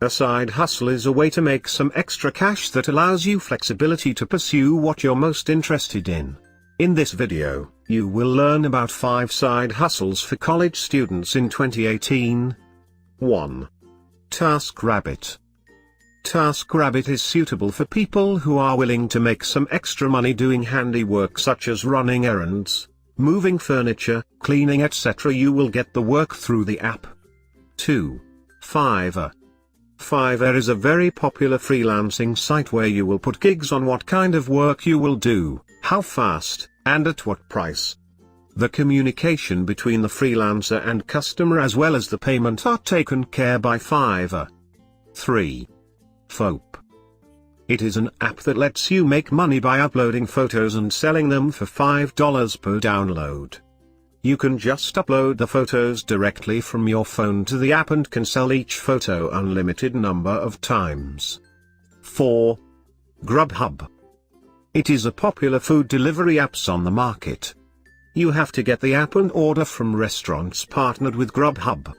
A side hustle is a way to make some extra cash that allows you flexibility to pursue what you're most interested in. In this video, you will learn about 5 side hustles for college students in 2018. 1. TaskRabbit. TaskRabbit is suitable for people who are willing to make some extra money doing handiwork such as running errands, moving furniture, cleaning, etc. You will get the work through the app. 2. Fiverr. Fiverr is a very popular freelancing site where you will put gigs on what kind of work you will do, how fast, and at what price. The communication between the freelancer and customer as well as the payment are taken care by Fiverr. 3. Foap. It is an app that lets you make money by uploading photos and selling them for $5 per download. You can just upload the photos directly from your phone to the app and can sell each photo unlimited number of times. 4. GrubHub. It is a popular food delivery apps on the market. You have to get the app and order from restaurants partnered with GrubHub.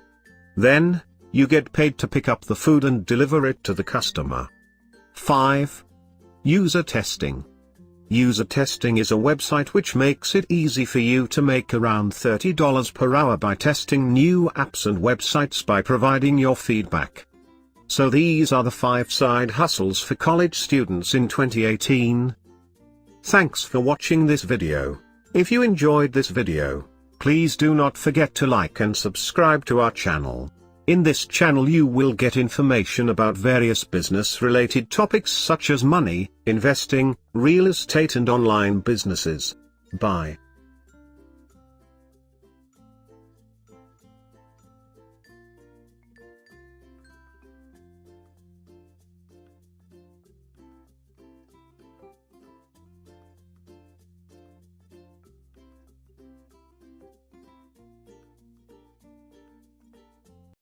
Then, you get paid to pick up the food and deliver it to the customer. 5. User testing. User testing is a website which makes it easy for you to make around $30 per hour by testing new apps and websites by providing your feedback. So these are the 5 side hustles for college students in 2018. Thanks for watching this video. If you enjoyed this video, please do not forget to like and subscribe to our channel. In this channel you will get information about various business-related topics such as money, investing, real estate and online businesses. Bye.